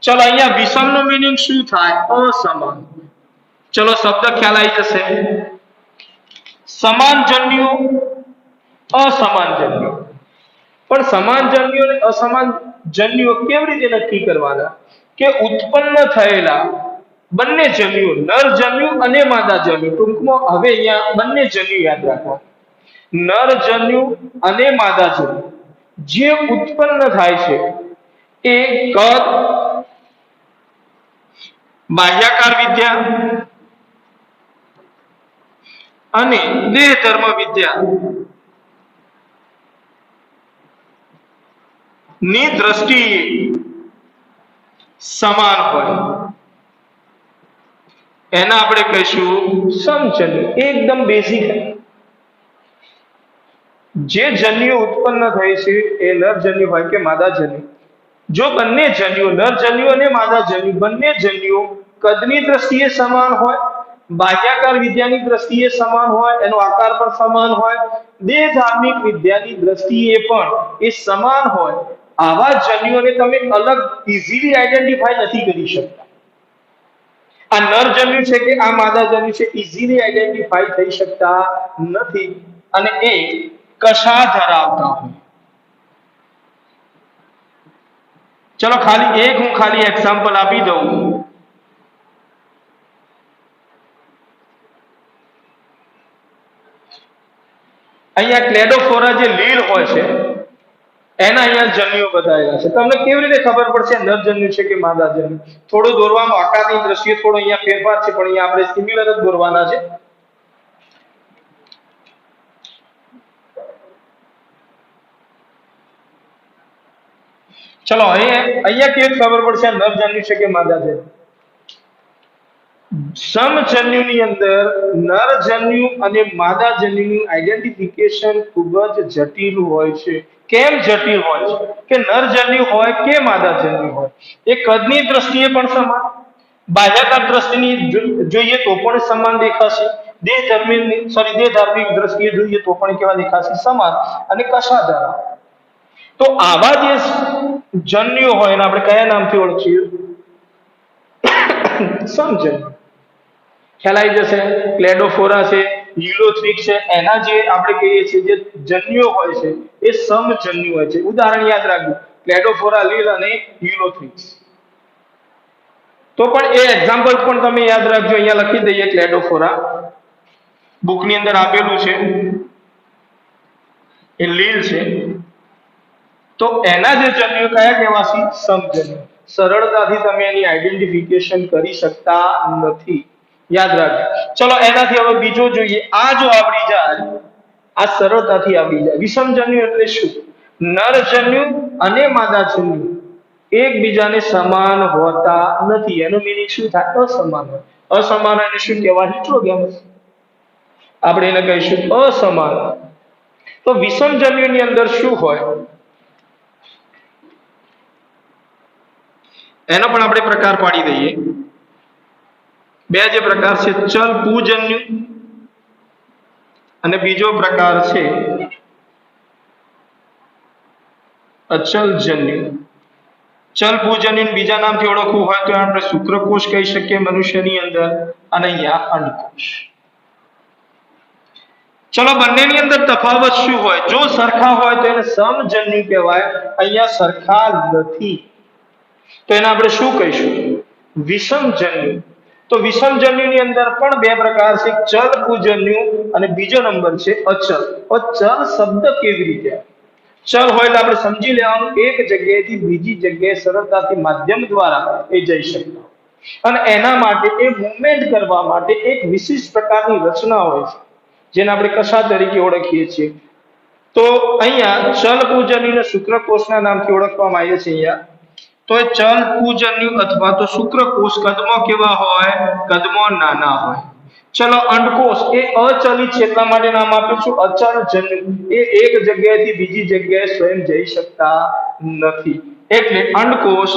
ચલો, અહીંયા વિષમ નો મીનિંગ શું થાય? અસમાન. ચલો, શબ્દ ખ્યાલ આવી જશે. સમાન જન્યુ, અસમાન જન્યુ. પણ સમાન જન્યુ અને અસમાન જન્યુઓ કેવી રીતે નક્કી કરવાના? કે ઉત્પન્ન થયેલા બંને જન્યુઓ, નર જન્યુ અને માદા જન્યુ, ટૂંકમાં હવે અહીંયા બંને જન્યુ યાદ રાખવા. નર જન્યુ અને માદા જન્યુ જે ઉત્પન્ન થાય છે એ કદ, બાહ્યાકાર વિદ્યા અને દેહ ધર્મ વિદ્યા ની દ્રષ્ટિએ સમાન હોય એના આપણે કહીશું સમજન્યુ. એકદમ બેઝિક. જે જન્યુ ઉત્પન્ન થાય છે એ નર જન્યુ હોય કે માદા જન્યુ, જો બંને જન્યુઓ, નર જન્યુ અને માદા જન્યુ બંને જન્યુઓ કદની દ્રષ્ટિએ સમાન હોય, બાહ્યાકાર વિદ્યાની દ્રષ્ટિએ સમાન હોય, એનો આકાર પણ સમાન હોય, દેહ ધાર્મિક વિદ્યાની દ્રષ્ટિએ પણ એ સમાન હોય, આવા જન્યુઓને તમે અલગ ઇઝીલી આઈડેન્ટિફાઈ નથી કરી શકતા. આ નર જન્યુ છે કે આ માદા જન્યુ છે, ઇઝીલી આઈડેન્ટિફાઈ થઈ શકતા નથી. અને એ કશા ધરાવતા હોય. ચલો, હું ખાલી એક્ઝામ્પલ આપી દઉં. અહીંયા ક્લેડોફોરા જે લીલ હોય છે એના અહીંયા જન્યુઓ બતાવેલા છે. તમને કેવી રીતે ખબર પડશે નર જન્યુ છે કે માદા જન્યુ? થોડું દોરવામાં આકારની દ્રષ્ટિએ થોડો અહીંયા ફેરફાર છે, પણ અહીંયા આપણે સિમિલર જ દોરવાના છે. ચલો, અહીંયા કેવી ખબર પડશે નર જન્યુ છે કે માદા જન્યુ? સમજન્યુની અંદર નર જન્યુ અને માદા જન્યુનું આઈડેન્ટિફિકેશન ખૂબ જ જટિલ હોય છે. કેમ જટિલ હોય છે? કે નર જન્યુ હોય કે માદા જન્યુ હોય, એ કદની દ્રષ્ટિએ પણ સમાન, બાહ્યાકાર દ્રષ્ટિની જોઈએ તો પણ સમાન દેખાશે, દેહ ધાર્મિક દ્રષ્ટિએ જોઈએ તો પણ કેવા દેખાશે? સમાન અને કશા ધરાવે. તો આવા જે જન્યુઓ હોય એને આપણે કયા નામથી ઓળખીએ? સમજન્યુ. ખ્યાલ આવી જશે. ક્લેડોફોરા છે, યુલોથ્રિક છે, એના જે આપણે કહીએ છીએ જે જન્યુઓ હોય છે એ સમજન્યુ હોય છે. ઉદાહરણ યાદ રાખજો, ક્લેડોફોરા લીલ અને યુલોથ્રિક્સ. તો પણ એ એક્ઝામ્પલ પણ તમે યાદ રાખજો. અહીંયા લખી દઈએ ક્લેડોફોરા, બુકની અંદર આપેલું છે, એ લીલ છે. તો એના જે જન્યુઓ કયા કહેવાશે? સમજન્યુ. સરળતાથી તમે એની આઈડેન્ટિફિકેશન કરી શકતા નથી. યાદ રાખજો. ચલો, એનાથી હવે બીજો જોઈએ. આ જો આવડી જાય, આ સરળતાથી આવડી જાય. વિષમજન્યુ એટલે શું? નર જન્યુ અને માદા જન્યુ એકબીજાને સમાન હોતા નથી. એનો મીનિંગ શું થાય? અસમાન હોય. અસમાન એને શું કહેવાય? હિટ્રોગેમસ. આપણે એને કહીશું અસમાન. તો વિષમજન્યુની અંદર શું હોય એનો પણ આપણે પ્રકાર પાડી દઈએ. બે જે પ્રકાર છે, ચલ પૂજન્યુ અને બીજો પ્રકાર છે અચલ જન્યુ. ચલ પૂજન્યુ બીજા નામથી ઓળખવું હોય તો આપણે શુક્રકોષ કહી શકીએ મનુષ્યની અંદર, અને અહીંયા અંડકોષ. ચલો, બંનેની અંદર તફાવત શું હોય? જો સરખા હોય તો એને સમજન્યુ કહેવાય. અહીંયા સરખા નથી તો એને આપણે શું કહીશું? વિષમજન્યુ. તો વિષમજન્યુની અંદર પણ બે પ્રકાર છે, ચલ પૂજન્યુ અને બીજો નંબર છે અચલ. ચલ શબ્દ કેવી રીતે? ચલ હોય એટલે આપણે સમજી લેવાનું એક જગ્યાએથી બીજી જગ્યાએ સરળતાથી માધ્યમ દ્વારા એ જઈ શકતા, અને એના માટે એ મૂવમેન્ટ કરવા માટે એક વિશિષ્ટ પ્રકારની રચના હોય છે જેને આપણે કશા તરીકે ઓળખીએ છીએ. તો અહીંયા ચલ પૂજન્યુને શુક્રકોષના નામથી ઓળખવામાં આવે છે. અહીંયા તો એ ચલ પૂજન્યુ અથવા તો શુક્રકોષ કદમાં કેવા હોય? કદમાં નાના હોય. ચલો અંડકોષ એ અચલિત છે એટલા માટે નામ આપ્યું છું અચળ જન્યુ, એ એક જગ્યાએથી બીજી જગ્યાએ સ્વયં જઈ શકતા નથી, એટલે અંડકોષ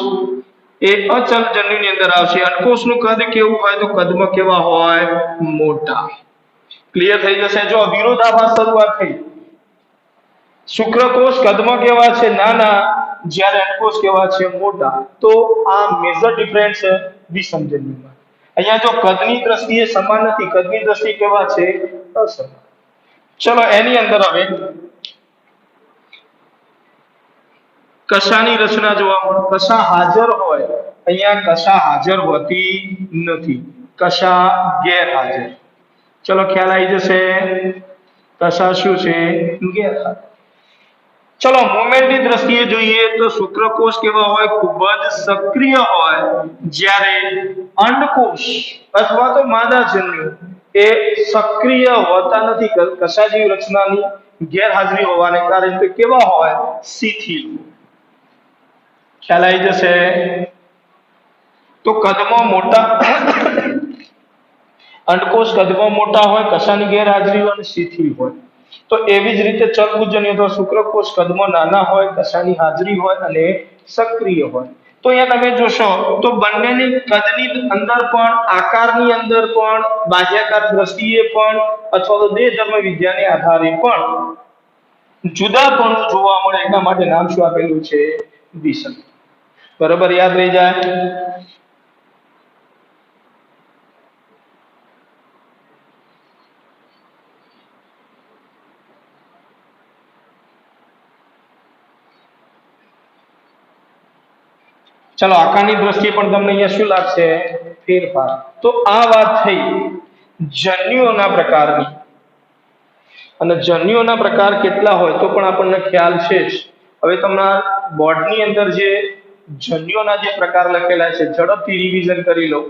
એ અચલ જન્યુની અંદર આવશે. અંડકોષનું કદ કેવું હોય તો કદમાં કેવા હોય? મોટા. ક્લિયર થઈ જશે. જો વિરોધાભાસ શરૂઆત થઈ. શુક્રકોષ કદમાં કેવા છે? નાના, જ્યારે અંડકોષ કેવા છે? મોટા. તો આ મેજર ડિફરન્સ છે વિષમજન્યુમાં. અહીંયા જો કદની દ્રષ્ટિએ સમાન નથી, કદની દ્રષ્ટિએ કેવા છે? અસમાન. ચલો એની અંદર હવે કશાની રચના જોવા મળે? કશા હાજર હોય, અહીંયા કશા હાજર હોતી નથી, કશા ગેરહાજર. ચલો ખ્યાલ આવી જશે. કશા શું છે? ગેરહાજર. ચલો મુવમેન્ટની દ્રષ્ટિએ જોઈએ તો શુક્રકોષ કેવા હોય? ખૂબ જ સક્રિય હોય, જ્યારે અંડકોષ અથવા તો માદાજન્યુ એ સક્રિય હોતા નથી, કશા જેવી રચનાની ગેરહાજરી હોવાને કારણે તે કેવા હોય? શિથિલ. ખ્યાલ આવી જશે. તો કદમાં મોટા અંડકોષ કદમાં મોટા હોય, કશાની ગેરહાજરી હોય અને શિથિલ હોય. તો એવી જ રીતે ચલભુજન્ય અથવા શુક્રકોષ કદમાં નાના હોય, કશાની હાજરી હોય અને સક્રિય હોય. તો અહીંયા તમે જોશો તો બંનેની કદની અંદર પણ, આકારની અંદર પણ, બાહ્યાકાર દ્રષ્ટિએ પણ અથવા તો દેહ ધર્મ વિદ્યાને આધારે પણ જુદાપણું જોવા મળે. એના માટે નામ શું આપેલું છે? વિષમ. બરોબર, યાદ રહી જાય. ચલો આકારની દ્રષ્ટિએ પણ તમને અહીંયા શું લાગશે? ફેરફાર. તો આ વાત થઈ જન્યુઓના પ્રકારની. અને જન્યુઓના પ્રકાર કેટલા હોય તો પણ આપણને ખ્યાલ છે જ. હવે તમારા બોર્ડની અંદર જે જન્યુઓના જે પ્રકાર લખેલા છે, ઝડપથી રિવિઝન કરી લો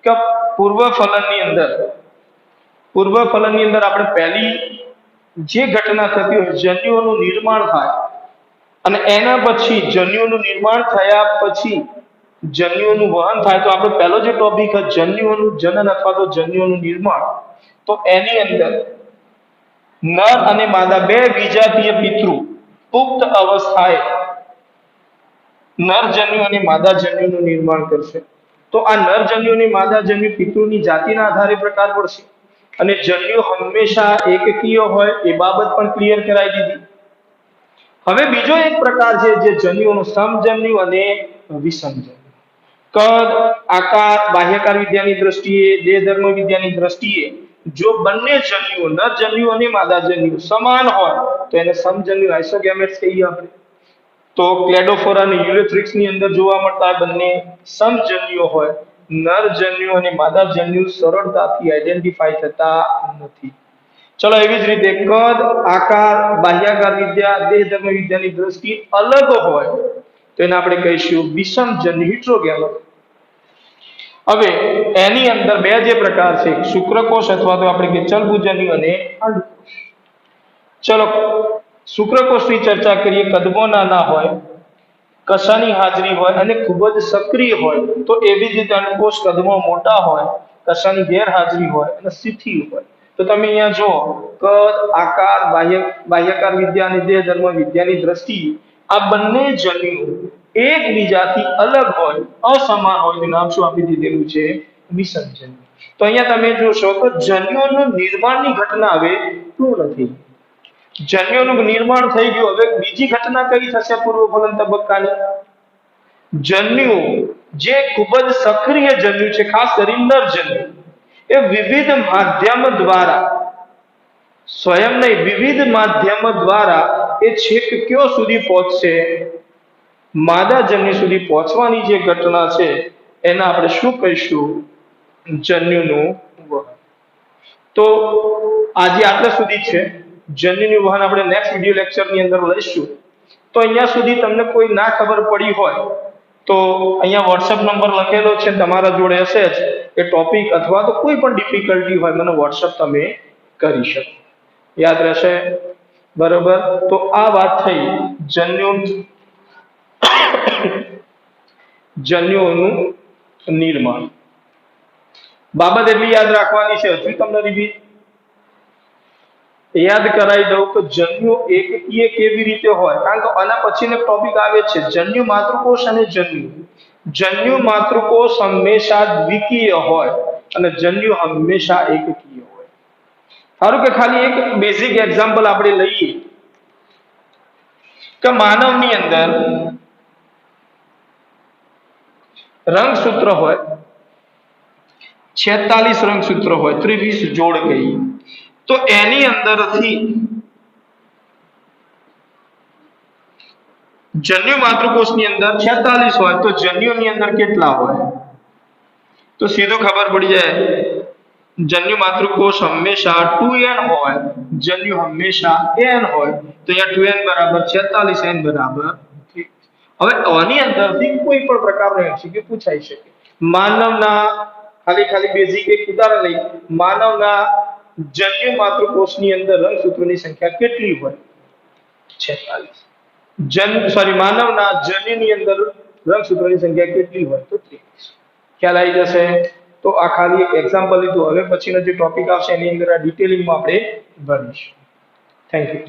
કે પૂર્વફલનની અંદર આપણે પહેલી જે ઘટના થતી હોય, જન્યુઓનું નિર્માણ થાય અને એના પછી જન્યુઓનું નિર્માણ થયા પછી જન્યુઓનું વહન થાય. તો આપણો પહેલો જે ટોપિક છે જન્યુઓનું જનન અથવા તો જન્યુઓનું નિર્માણ, તો એની અંદર નર અને માદા બે વિજાતીય પિતૃ પુખ્ત અવસ્થાએ નરજન્યુ અને માદાજન્યુનું નિર્માણ કરશે. તો આ નરજન્યુ અને માદાજન્યુ પિતૃની જાતિના આધારે પ્રકાર પડશે અને જન્યુ હંમેશા એકકીય હોય એ બાબત પણ ક્લિયર કરાવી દીધી. હવે બીજો એક પ્રકાર છે જે જન્યુઓનો સમજન્યુ અને વિષમજન્યુ. કદ, આકાર, બાહ્યકાર વિદ્યાની દ્રષ્ટિએ, દેહ ધર્મ વિદ્યાની દ્રષ્ટિએ જો બંને જન્યુઓ નરજન્યુ અને માદાજન્યુ સમાન હોય તો એને સમજન્યુ આઇસોગેમેટ્સ કહીએ આપણે. તો ક્લેડોફોરા અને યુરેથ્રિક્સ ની અંદર જોવા મળતા બંને સમજન્યુઓ હોય. નરજન્યુ અને માદાજન્યુ સરળતાથી આઈડેન્ટિફાઈ થતા નથી. ચલો એવી જ રીતે કદ, આકાર, બાહ્યાકાર વિદ્યા, દેહ ધર્મ વિદ્યાની દ્રષ્ટિ અલગ હોય તો એને આપણે કહીશું વિષમજન્યુ, હિટ્રોગેમસ. હવે એની અંદર બે જે પ્રકાર છે, શુક્રકોષ અથવા તો આપણે કે ચલભુજન્યુ અને અંડકોષ. ચલો શુક્રકોષની ચર્ચા કરીએ. કદમાં નાના હોય, કશાની હાજરી હોય અને ખૂબ જ સક્રિય હોય. તો એવી જ રીતે અંડકોષ કદમાં મોટા હોય, કશાની ગેરહાજરી હોય અને શિથિલ હોય. તો તમે અહીંયા જો કદ, આકાર, બાહ્યકાર વિદ્યા અને દેહ ધર્મ વિદ્યાની દ્રષ્ટિએ આ બંને જન્યુઓ એકબીજાથી અલગ હોય, અસમાન હોય, નામ શું આપી દીધેલું છે? વિષમજન્યુ. તો અહીંયા તમે જોશો તો જન્યુઓનું નિર્માણની ઘટના હવે પૂર્ણ થઈ. જન્યુઓનું નિર્માણ થઈ ગયું. હવે બીજી ઘટના કઈ થશે પૂર્વફલન તબક્કાની? જન્યુ જે ખૂબ જ સક્રિય જન્યુ છે, ખાસ કરીને નરજન્યુ, એ વિવિધ માધ્યમ દ્વારા, સ્વયં નહીં, વિવિધ માધ્યમ દ્વારા એ છેક કયો સુધી પહોંચશે? માદાજન્યુ સુધી પહોંચવાની જે ઘટના છે એને આપણે શું કહીશું? જન્યુનું વહન. તો આજે આટલા સુધી છે. જન્યુનું વહન આપણે નેક્સ્ટ વિડિયો લેક્ચરની અંદર લઈશું. તો અહીંયા સુધી તમને કોઈ ના ખબર પડી હોય તો અહીંયા WhatsApp નંબર લખેલો છે, તમારા જોડે હશે જ, એ ટોપિક અથવા તો કોઈ પણ ડિફિકલ્ટી હોય મને WhatsApp તમે કરી શકો. યાદ રહેશે? બરોબર. તો આ વાત થઈ જન્યુઓનું નિર્માણ. બાબત એટલી યાદ રાખવાની છે, હજુ તમને રીપીટ યાદ કરાવી દઉં કે જન્યુ એકકીય કેવી રીતે હોય, કારણ કે આના પછીનો ટોપિક આવે છે જન્યુ માતૃકોષ અને જન્યુ. જન્યુ માતૃકોષ હંમેશા દ્વિકીય હોય અને જન્યુ હંમેશા એકકીય હોય. સારું કે ખાલી એક બેઝિક એક્ઝામ્પલ આપણે લઈએ કે માનવની અંદર રંગસૂત્ર હોય 46 રંગસૂત્ર હોય 23 જોડ કહીએ તો એની અંદરથી જન્યુ માતૃકોષની અંદર 46 હોય તો જન્યુની અંદર કેટલા હોય? તો સીધો ખબર પડી જાય જન્યુ માતૃકોષ હંમેશા 2n હોય, જન્યુ હંમેશા n હોય, તો અહીંયા 2n બરાબર 46 n બરાબર 3. હવે આની અંદરથી કોઈ પણ પ્રકારનો એમસીક્યુ પૂછાઈ શકે. માનવના ખાલી બેઝિક એક ઉદાહરણ લઈ, માનવના જન્યુ માતૃકોષની અંદર રંગસૂત્રોની સંખ્યા કેટલી હોય? 46. માનવના જન્યુની અંદર રંગસૂત્રોની સંખ્યા કેટલી હોય? તો 23. ખ્યાલ આવી જશે. તો આ ખાલી એક એક્ઝામ્પલ લીધું. હવે પછીનો જે ટોપિક આવશે એની અંદર આ ડિટેલિંગમાં આપણે ભણીશું. Thank you.